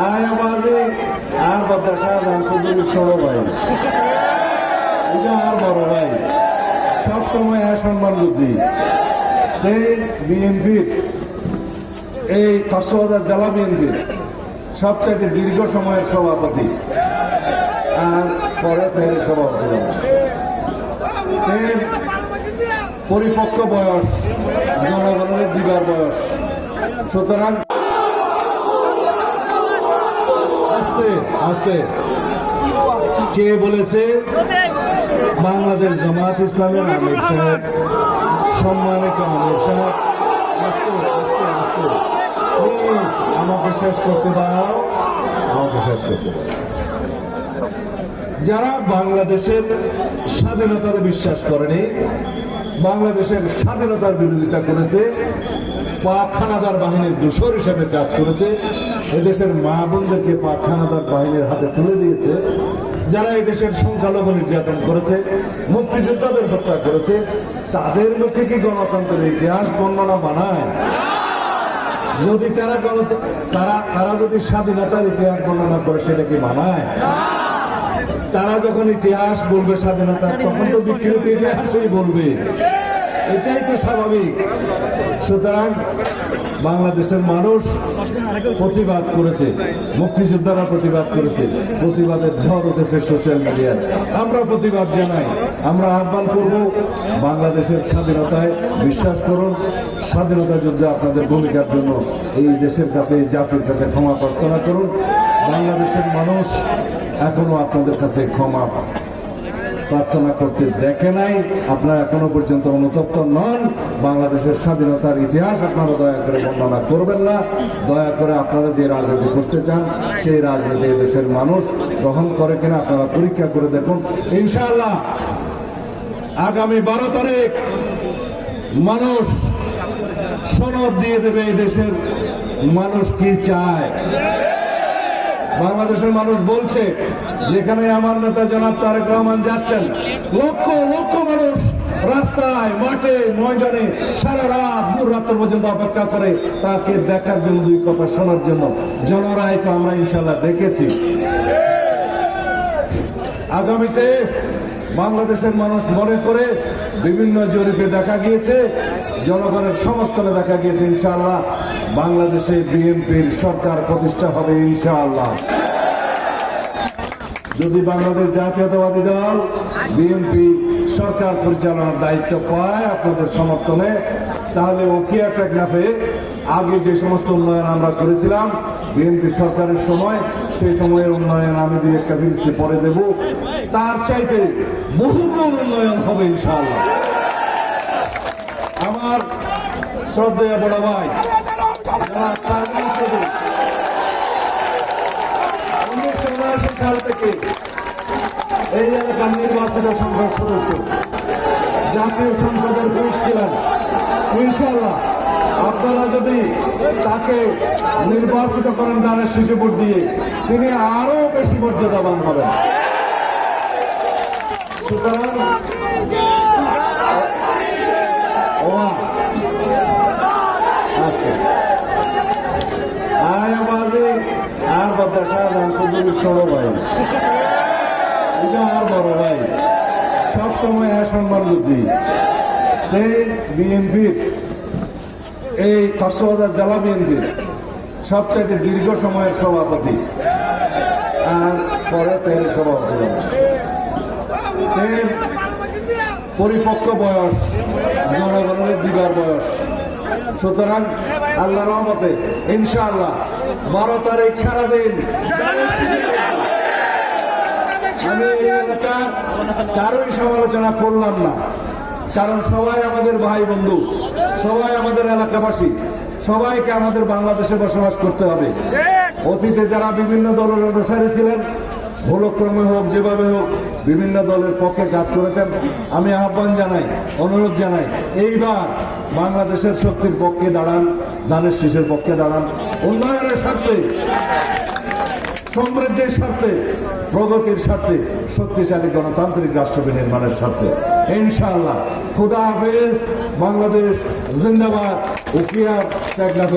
আয় বাজে আর বাদশা রাসূলুল্লাহ ছোট ভাই, এটা আর বড় ভাই, সবসময় সম্মান বুদ্ধি। বিএনপির এই কক্সবাজার জেলা বিএনপির সবচেয়ে দীর্ঘ সময়ের সভাপতি আর পরে ফের সভাপতি। পরিপক্ক বয়স, জনগণের দিবার বয়স, সুতরাং আস্তে আস্তে কে বলেছে বাংলাদেশ জামায়াত ইসলামের আমির সাহেব, সম্মানিত আমির সাহেব, আস্তে আস্তে আস্তে আমাকে শেষ করতে দাও, আমাকে শেষ করতে দাও। যারা বাংলাদেশের স্বাধীনতার বিশ্বাস করেনি, বাংলাদেশের স্বাধীনতার বিরোধিতা করেছে, পাক হানাদার বাহিনীর দোসর হিসেবে কাজ করেছে, এদেশের মা বোনদেরকে পাক হানাদার বাহিনীর হাতে তুলে দিয়েছে, যারা এই দেশের সংখ্যালঘু নির্যাতন করেছে, মুক্তিযোদ্ধাদের হত্যা করেছে, তাদের মুখে কি গণতন্ত্রের ইতিহাস বর্ণনা বানায়? যদি তারা যদি স্বাধীনতার ইতিহাস বর্ণনা করে সেটা কি মানায়? তারা যখন ইতিহাস বলবে স্বাধীনতা, তখন তো বিকৃত ইতিহাসই বলবে, এটাই তো স্বাভাবিক। সুতরাং বাংলাদেশের মানুষ প্রতিবাদ করেছে, মুক্তিযোদ্ধারা প্রতিবাদ করেছে, প্রতিবাদের ঝড় উঠেছে সোশ্যাল মিডিয়ায়। আমরা প্রতিবাদ জানাই, আমরা আহ্বান করব বাংলাদেশের স্বাধীনতায় বিশ্বাস করুন, স্বাধীনতা যুদ্ধে আপনাদের ভূমিকার জন্য এই দেশের কাছে, জাতির কাছে ক্ষমা প্রার্থনা করুন। বাংলাদেশের মানুষ এখনো আপনাদের কাছে ক্ষমা প্রার্থনা করতে দেখে নাই, আপনারা এখনো পর্যন্ত অনুতপ্ত নন। বাংলাদেশের স্বাধীনতার ইতিহাস আপনারা দয়া করে বর্ণনা করবেন না। দয়া করে আপনারা যে রাজনীতি করতে চান সেই রাজনীতি দেশের মানুষ গ্রহণ করে কিনা আপনারা পরীক্ষা করে দেখুন। ইনশাআল্লাহ আগামী 12 তারিখ মানুষ সনদ দিয়ে দেবে এই দেশের মানুষ কি চায়। বাংলাদেশের মানুষ বলছে, যেখানে আমার নেতা জনাব তারেক রহমান যাচ্ছেন, লক্ষ লক্ষ মানুষ রাস্তায়, মাঠে, ময়দানে সারা রাত ভোর রাত্র পর্যন্ত অপেক্ষা করে তাকে দেখার জন্য, দুই কথা শোনার জন্য। জনরায় তো আমরা ইনশাল্লাহ দেখেছি। আগামীতে বাংলাদেশের মানুষ মনে করে, বিভিন্ন জরিপে দেখা গিয়েছে, জনগণের সমর্থনে দেখা গিয়েছে, ইনশাআল্লাহ বাংলাদেশে বিএনপির সরকার প্রতিষ্ঠা হবে ইনশাআল্লাহ। যদি বাংলাদেশ জাতীয়তাবাদী দল বিএনপি সরকার পরিচালনার দায়িত্ব পায় আপনাদের সমর্থনে, তাহলে ওকিয়া টেকনাফে আগে যে সমস্ত উন্নয়ন আমরা করেছিলাম বিএনপি সরকারের সময়, সেই সময়ের উন্নয়ন আমি দিয়ে একটা ফিরিস্তি পরে দেব, তার চাইতে বহুগুণ উন্নয়ন হবে ইনশাআল্লাহ। আমার শ্রদ্ধেয় বড় ভাই 1979 সাল থেকে এই এলাকার নির্বাচিত সংসদ সদস্য, জাতীয় সংসদের হুইপ ছিলেন। ইনশাআল্লাহ আপনারা যদি তাকে নির্বাচিত করেন দানের শিশু ভোট দিয়ে, তিনি আরো বেশি মর্যাদাবান হবেন। সুতরাং আয় বাজে আর বাদশা রাসূলুল্লাহ ছোট ভাই, এটা আর বড় ভাই, সবসময় সম্মান বুদ্ধি। বিএনপির এই কক্সবাজার জেলা বিএনপির সবচেয়ে দীর্ঘ সময়ের সভাপতি আর পরে ফের সভাপতি। পরিপক্ক বয়স, জনগণের দিবার বয়স, সুতরাং আল্লাহ রহমতে ইনশাআল্লাহ 12 তারিখ সারাদিন আমি এই এলাকার কারোই সমালোচনা করলাম না, কারণ সবাই আমাদের ভাই বন্ধু, সবাই আমাদের এলাকাবাসী, সবাইকে আমাদের বাংলাদেশে বসবাস করতে হবে। অতীতে যারা বিভিন্ন দলের অনুসারী ছিলেন, ভুলক্রমে হোক যেভাবে হোক বিভিন্ন দলের পক্ষে কাজ করেছেন, আমি আহ্বান জানাই, অনুরোধ জানাই, এইবার বাংলাদেশের শক্তির পক্ষে দাঁড়ান, ধানের শীষের পক্ষে দাঁড়ান, উন্নয়নের স্বার্থে, সমৃদ্ধির স্বার্থে, প্রগতির স্বার্থে, শক্তিশালী গণতান্ত্রিক রাষ্ট্র নির্মাণের স্বার্থে। ইনশাআল্লাহ। খুদা হাফেজ। বাংলাদেশ জিন্দাবাদ। উকিয়া টেকনাফ।